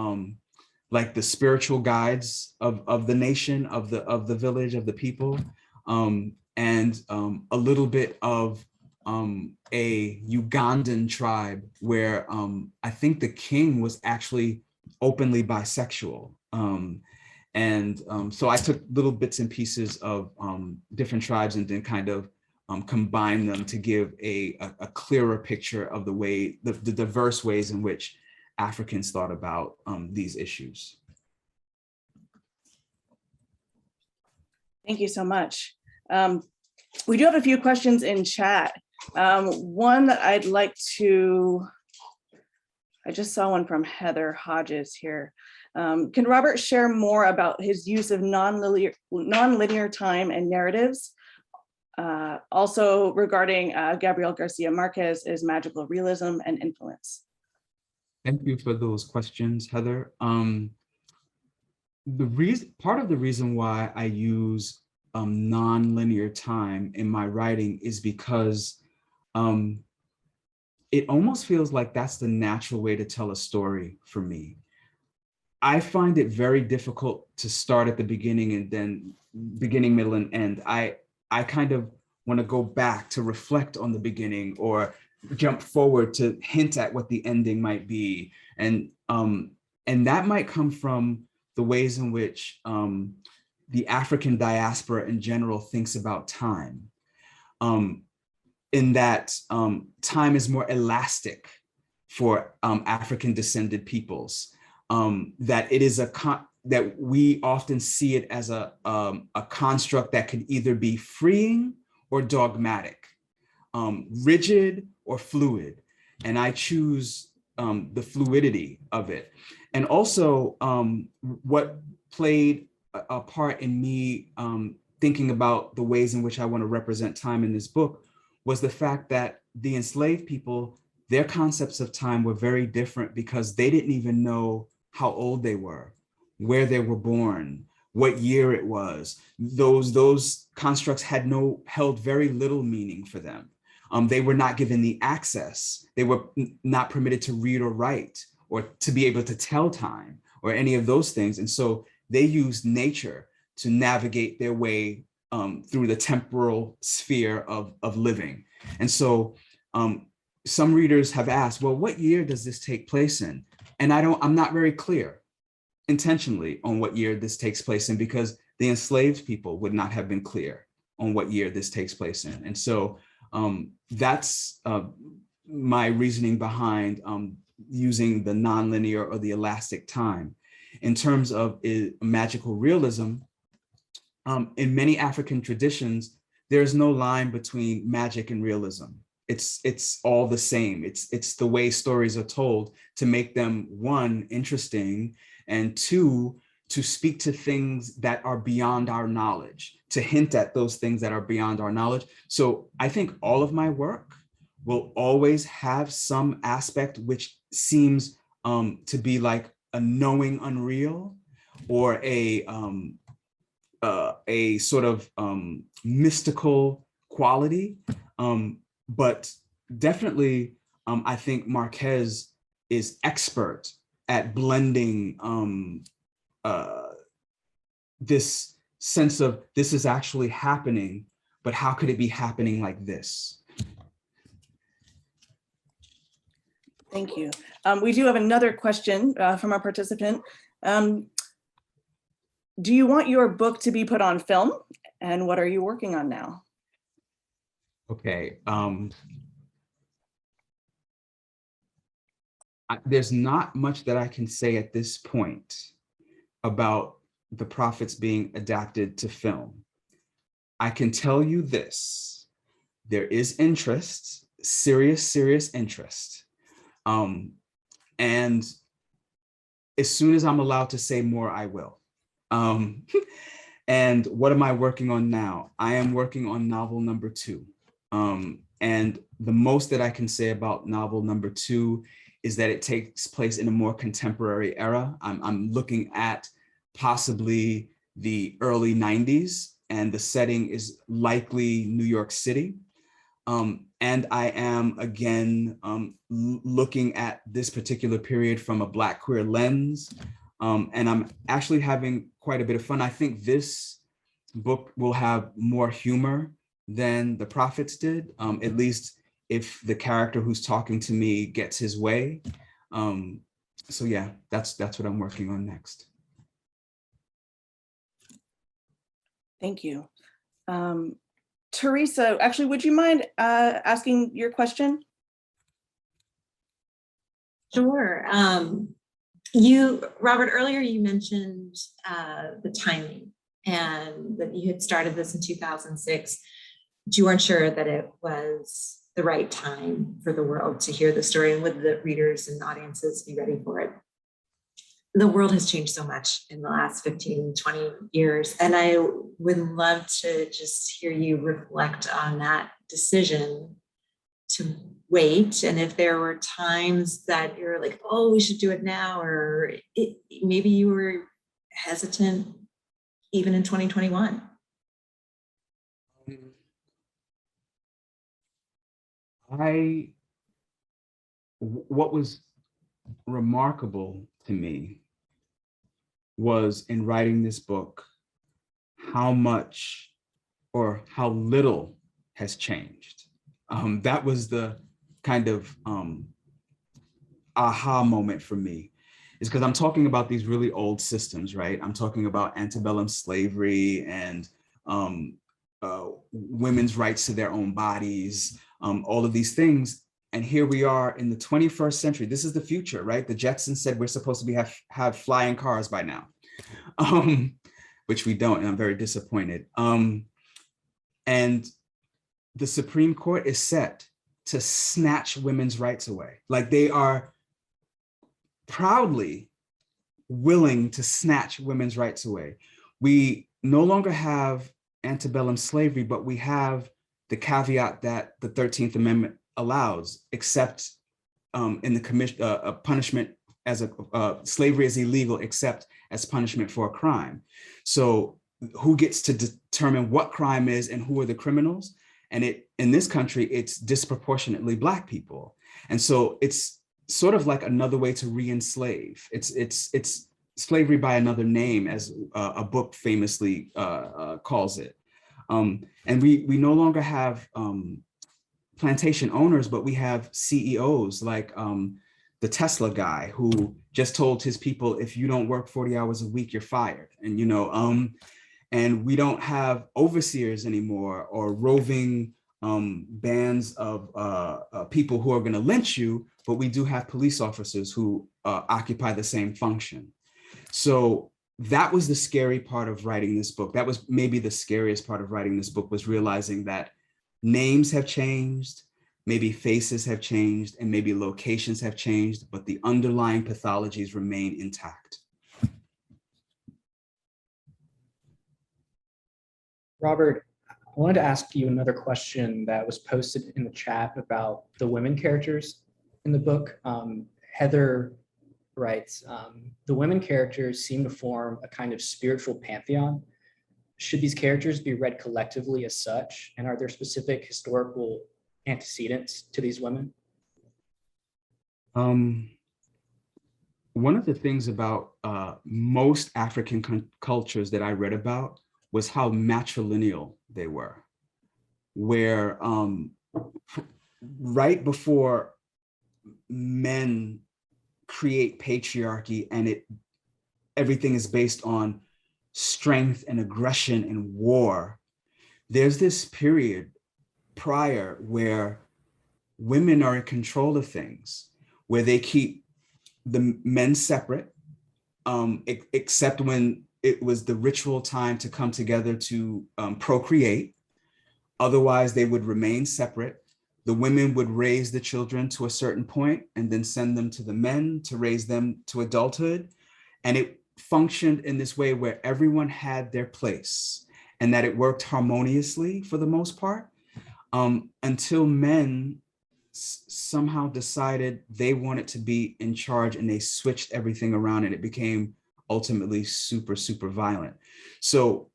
like the spiritual guides of the nation, of the village, of the people, and a little bit of a Ugandan tribe where I think the king was actually openly bisexual. So I took little bits and pieces of different tribes and then kind of combined them to give a clearer picture of the diverse ways in which Africans thought about these issues. Thank you so much. We do have a few questions in chat. One that I'd like to, I just saw one from Heather Hodges here. Can Robert share more about his use of non-linear time and narratives? Also regarding Gabriel Garcia Marquez's magical realism and influence. Thank you for those questions, Heather. Part of the reason why I use non-linear time in my writing is because it almost feels like that's the natural way to tell a story for me. I find it very difficult to start at the beginning and then beginning, middle, and end. I kind of want to go back to reflect on the beginning or jump forward to hint at what the ending might be. And that might come from the ways in which the African diaspora in general thinks about time. in that time is more elastic for African descended peoples, that it is that we often see it as a construct that can either be freeing or dogmatic, rigid or fluid. And I choose the fluidity of it. And also what played a part in me thinking about the ways in which I want to represent time in this book was the fact that the enslaved people, their concepts of time were very different because they didn't even know how old they were, where they were born, what year it was. Those constructs held very little meaning for them. They were not given the access. They were not permitted to read or write or to be able to tell time or any of those things. And so they used nature to navigate their way through the temporal sphere of living. And so some readers have asked, well, what year does this take place in? And I'm not very clear intentionally on what year this takes place in, because the enslaved people would not have been clear on what year this takes place in. And so that's my reasoning behind using the nonlinear or the elastic time. In terms of magical realism, in many African traditions, there's no line between magic and realism. It's all the same. It's the way stories are told to make them, one, interesting, and two, to speak to things that are beyond our knowledge, to hint at those things that are beyond our knowledge. So I think all of my work will always have some aspect which seems to be like a knowing unreal, or a sort of mystical quality. But definitely, I think Marquez is expert at blending this sense of this is actually happening, but how could it be happening like this? Thank you. We do have another question from our participant. Do you want your book to be put on film? And what are you working on now? Okay. There's not much that I can say at this point about the Prophets being adapted to film. I can tell you this: there is interest, serious interest. And as soon as I'm allowed to say more, I will. And what am I working on now? I am working on novel number 2. And the most that I can say about novel number 2 is that it takes place in a more contemporary era. I'm looking at possibly the early 90s, and the setting is likely New York City. And I am, again, looking at this particular period from a Black queer lens. And I'm actually having quite a bit of fun. I think this book will have more humor than the Prophets did, at least if the character who's talking to me gets his way. So yeah, that's what I'm working on next. Thank you. Teresa, actually, would you mind asking your question? Sure. Robert, earlier you mentioned the timing, and that you had started this in 2006. But you weren't sure that it was the right time for the world to hear the story, and would the readers and audiences be ready for it? The world has changed so much in the last 15, 20 years. And I would love to just hear you reflect on that decision to wait. And if there were times that you're like, oh, we should do it now, or maybe you were hesitant even in 2021. What was remarkable to me was, in writing this book, how much or how little has changed. That was the kind of aha moment for me, is because I'm talking about these really old systems, right? I'm talking about antebellum slavery and women's rights to their own bodies, all of these things. And here we are in the 21st century. This is the future, right? The Jetsons said we're supposed to be have flying cars by now, which we don't, and I'm very disappointed. And the Supreme Court is set to snatch women's rights away. Like, they are proudly willing to snatch women's rights away. We no longer have antebellum slavery, but we have the caveat that the 13th Amendment allows, except in the commission, a punishment as slavery is illegal except as punishment for a crime. So who gets to determine what crime is and who are the criminals? And in this country, it's disproportionately Black people. And so it's sort of like another way to re-enslave. It's slavery by another name, as a book famously calls it. And we no longer have plantation owners, but we have CEOs like the Tesla guy who just told his people, if you don't work 40 hours a week, you're fired. And, and we don't have overseers anymore, or roving bands of people who are going to lynch you, but we do have police officers who occupy the same function. So that was the scary part of writing this book. That was maybe the scariest part of writing this book, was realizing that names have changed, maybe faces have changed, and maybe locations have changed, but the underlying pathologies remain intact. Robert, I wanted to ask you another question that was posted in the chat about the women characters in the book. Heather writes, the women characters seem to form a kind of spiritual pantheon. Should these characters be read collectively as such? And are there specific historical antecedents to these women? One of the things about most African cultures that I read about was how matrilineal they were, where right before men create patriarchy and everything is based on strength and aggression and war, there's this period prior where women are in control of things, where they keep the men separate, except when it was the ritual time to come together to procreate. Otherwise, they would remain separate. The women would raise the children to a certain point and then send them to the men to raise them to adulthood. And it functioned in this way where everyone had their place and that it worked harmoniously for the most part, until men somehow decided they wanted to be in charge, and they switched everything around, and it became ultimately super, super violent. So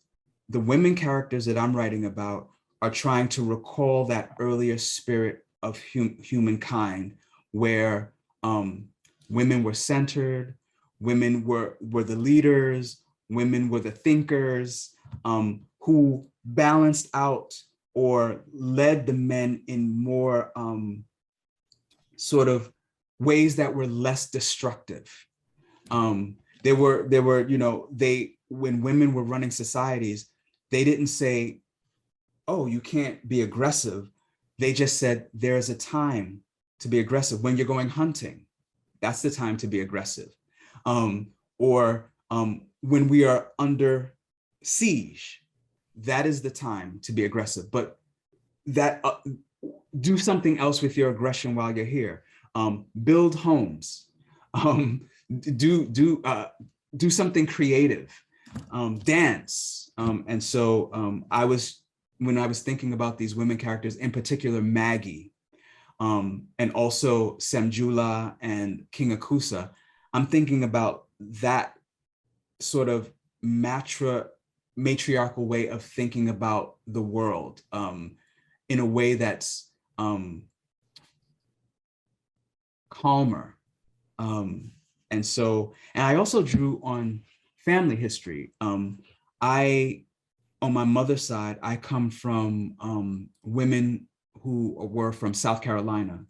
the women characters that I'm writing about are trying to recall that earlier spirit of humankind, where women were centered, women were the leaders, women were the thinkers, who balanced out or led the men in more sort of ways that were less destructive. There were, when women were running societies, they didn't say, oh, you can't be aggressive. They just said, there's a time to be aggressive. When you're going hunting, that's the time to be aggressive. Or when we are under siege, that is the time to be aggressive. But that do something else with your aggression while you're here. Build homes. Do something creative. Dance. And so when I was thinking about these women characters, in particular Maggie, and also Semjula and King Akusa, I'm thinking about that sort of matriarchal way of thinking about the world, in a way that's calmer. And I also drew on family history. On my mother's side, I come from women who were from South Carolina.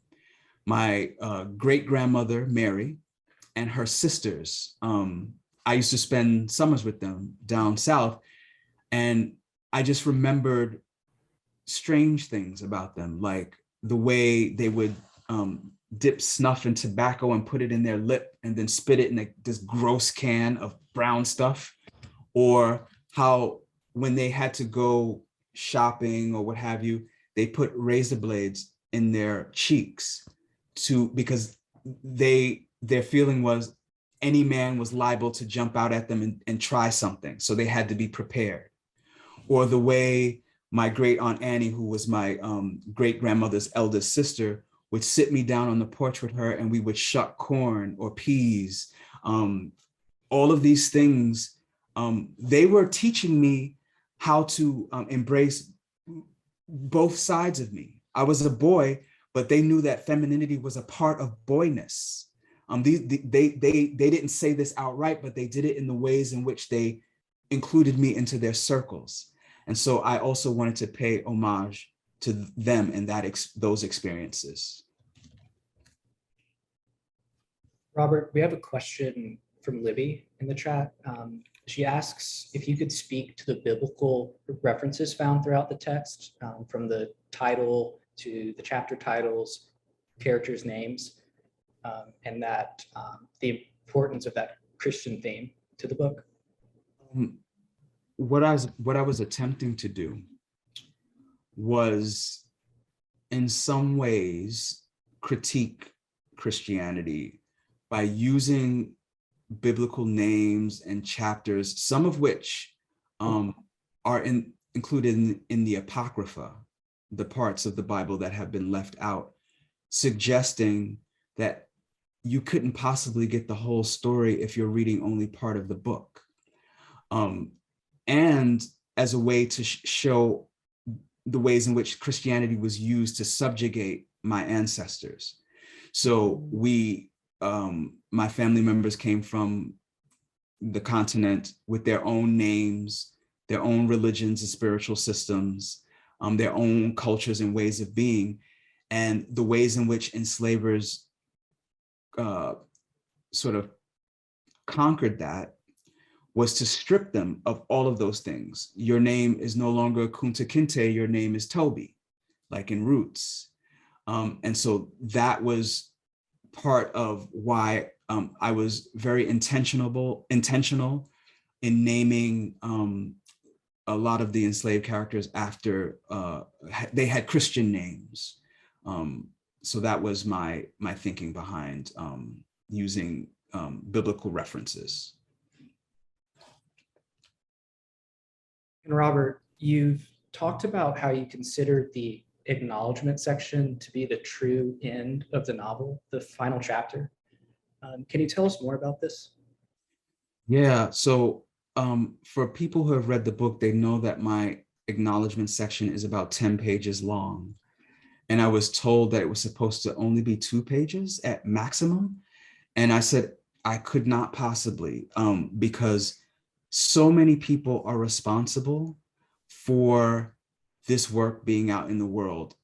My great-grandmother, Mary, and her sisters, I used to spend summers with them down south. And I just remembered strange things about them, like the way they would dip snuff in tobacco and put it in their lip and then spit it in this gross can of brown stuff, or how when they had to go shopping or what have you, they put razor blades in their cheeks because their feeling was any man was liable to jump out at them and try something. So they had to be prepared. Or the way my great aunt Annie, who was my great grandmother's eldest sister, would sit me down on the porch with her and we would shuck corn or peas. All of these things, they were teaching me how to embrace both sides of me. I was a boy, but they knew that femininity was a part of boyness. They didn't say this outright, but they did it in the ways in which they included me into their circles. And so I also wanted to pay homage to them and those experiences. Robert, we have a question from Libby in the chat. She asks if you could speak to the biblical references found throughout the text, from the title to the chapter titles, characters' names, and that the importance of that Christian theme to the book. What I was attempting to do was, in some ways, critique Christianity by using biblical names and chapters, some of which are included in the Apocrypha, the parts of the Bible that have been left out, suggesting that you couldn't possibly get the whole story if you're reading only part of the book. And as a way to show the ways in which Christianity was used to subjugate my ancestors. So my family members came from the continent with their own names, their own religions and spiritual systems, their own cultures and ways of being, and the ways in which enslavers sort of conquered that was to strip them of all of those things. Your name is no longer Kunta Kinte, your name is Toby, like in Roots. And so that was part of why I was very intentional in naming a lot of the enslaved characters after they had Christian names. So that was my thinking behind using biblical references. And Robert, you've talked about how you consider the acknowledgement section to be the true end of the novel, the final chapter. Can you tell us more about this? Yeah, so for people who have read the book, they know that my acknowledgement section is about 10 pages long. And I was told that it was supposed to only be 2 pages at maximum. And I said, I could not possibly, because so many people are responsible for this work being out in the world.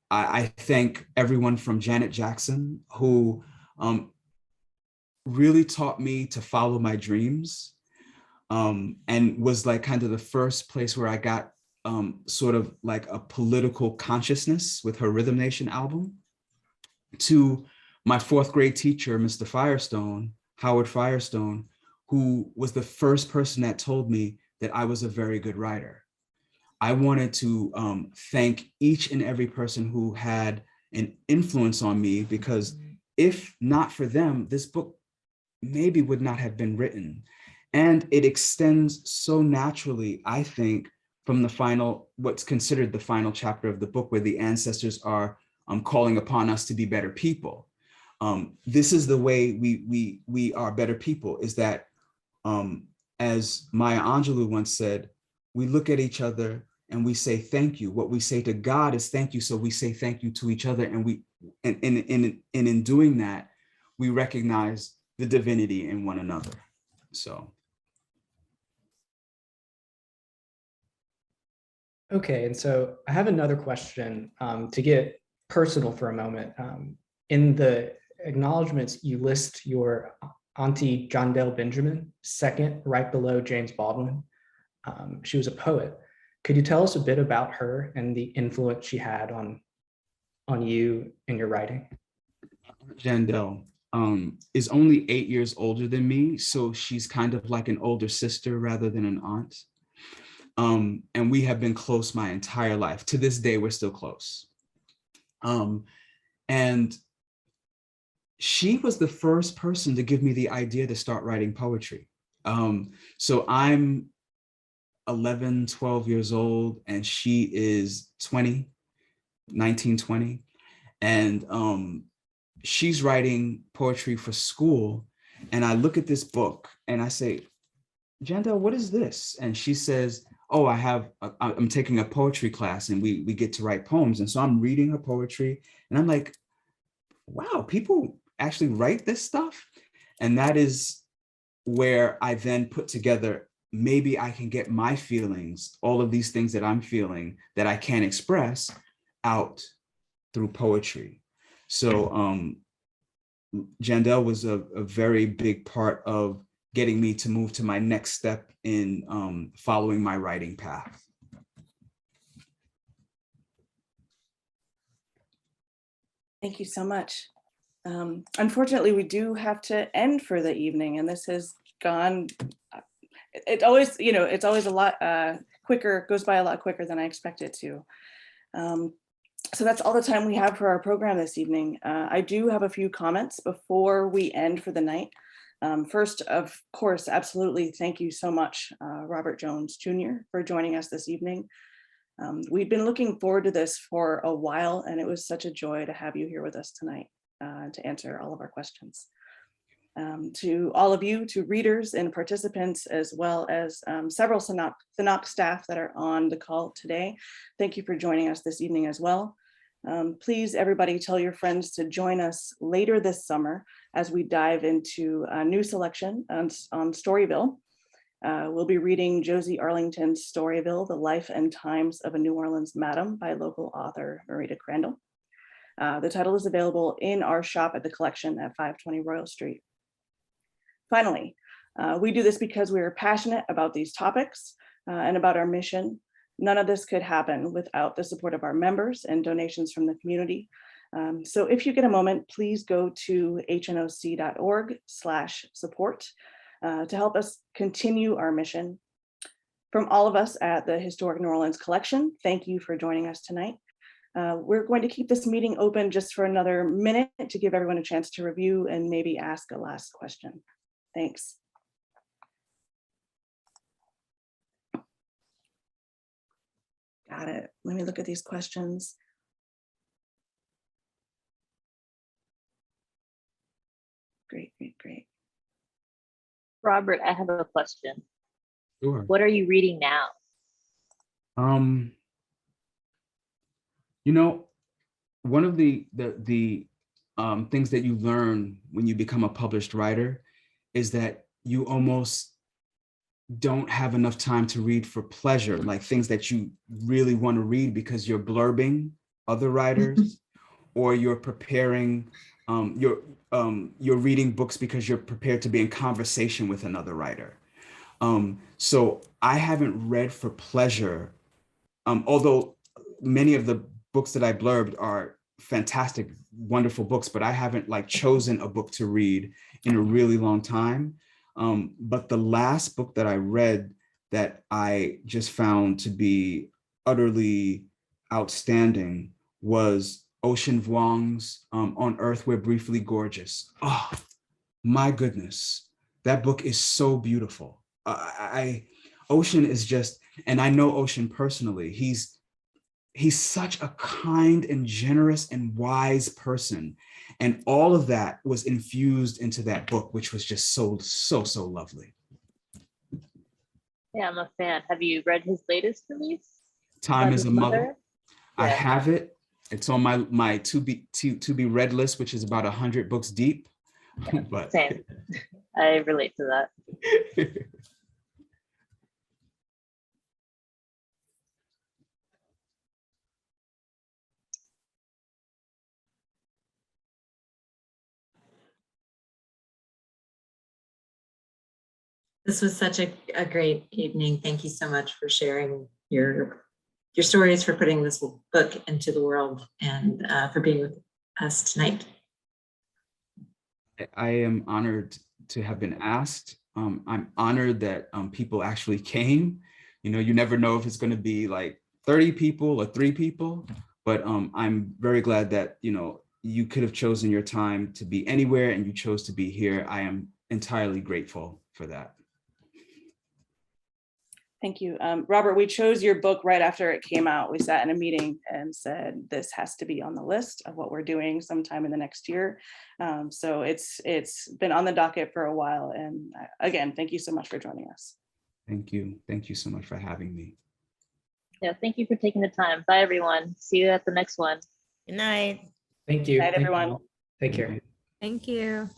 I thank everyone from Janet Jackson, who really taught me to follow my dreams, and was like kind of the first place where I got sort of like a political consciousness with her Rhythm Nation album, to my 4th grade teacher, Mr. Firestone, Howard Firestone, who was the first person that told me that I was a very good writer. I wanted to thank each and every person who had an influence on me, because if not for them, this book maybe would not have been written. And it extends so naturally, I think, from what's considered the final chapter of the book, where the ancestors are calling upon us to be better people. This is the way we are better people, is that, as Maya Angelou once said, we look at each other and we say thank you. What we say to God is thank you, so we say thank you to each other, and in doing that, we recognize the divinity in one another. So. Okay, and so I have another question to get personal for a moment. In the acknowledgements, you list your Auntie John Bell Benjamin, second, right below James Baldwin. She was a poet. Could you tell us a bit about her and the influence she had on you in your writing? Jandel is only 8 years older than me, so she's kind of like an older sister rather than an aunt. And we have been close my entire life. To this day, we're still close. And she was the first person to give me the idea to start writing poetry. So I'm 11, 12 years old, and she is 20, 19, 20. And she's writing poetry for school. And I look at this book and I say, Jandel, what is this? And she says, oh, I'm taking a poetry class and we get to write poems. And so I'm reading her poetry and I'm like, wow, people actually write this stuff. And that is where I then put together, maybe I can get my feelings, all of these things that I'm feeling that I can't express out through poetry. So Jandel was a very big part of getting me to move to my next step in following my writing path. Thank you so much. Unfortunately, we do have to end for the evening, and this has gone, it always, it's always a lot quicker, goes by a lot quicker than I expect it to. So that's all the time we have for our program this evening. I do have a few comments before we end for the night. First, of course, absolutely, thank you so much, Robert Jones Jr. for joining us this evening. We've been looking forward to this for a while, and it was such a joy to have you here with us tonight to answer all of our questions. To all of you, to readers and participants, as well as several SNOC staff that are on the call today, thank you for joining us this evening as well. Please, everybody, tell your friends to join us later this summer as we dive into a new selection on Storyville. We'll be reading Josie Arlington's Storyville, The Life and Times of a New Orleans Madam by local author Marita Crandall. The title is available in our shop at the collection at 520 Royal Street. Finally, we do this because we are passionate about these topics and about our mission. None of this could happen without the support of our members and donations from the community. So if you get a moment, please go to hnoc.org/support to help us continue our mission. From all of us at the Historic New Orleans Collection, thank you for joining us tonight. We're going to keep this meeting open just for another minute to give everyone a chance to review and maybe ask a last question. Thanks. Got it. Let me look at these questions. Great, great, great. Robert, I have a question. Sure. What are you reading now? One of the things that you learn when you become a published writer is that you almost don't have enough time to read for pleasure, like things that you really want to read because you're blurbing other writers or you're preparing, you're reading books because you're prepared to be in conversation with another writer. So I haven't read for pleasure, although many of the books that I blurbed are fantastic, wonderful books, but I haven't chosen a book to read in a really long time. But the last book that I read that I just found to be utterly outstanding was Ocean Vuong's On Earth We're Briefly Gorgeous. Oh, my goodness. That book is so beautiful. Ocean is just, and I know Ocean personally, he's such a kind and generous and wise person. And all of that was infused into that book, which was just so lovely. Yeah, I'm a fan. Have you read his latest release? Time is a Mother. Yeah. I have it. It's on my to be read list, which is about 100 books deep. Yeah, but same. I relate to that. This was such a great evening. Thank you so much for sharing your stories, for putting this book into the world, and for being with us tonight. I am honored to have been asked. I'm honored that people actually came. You know, you never know if it's going to be like 30 people or 3 people, but I'm very glad that, you know, you could have chosen your time to be anywhere and you chose to be here. I am entirely grateful for that. Thank you. Robert, we chose your book right after it came out. We sat in a meeting and said, this has to be on the list of what we're doing sometime in the next year. So it's been on the docket for a while. And again, thank you so much for joining us. Thank you. Thank you so much for having me. Yeah, thank you for taking the time. Bye, everyone. See you at the next one. Good night. Thank you. Good night, Thank you everyone. all. Take care. Thank you.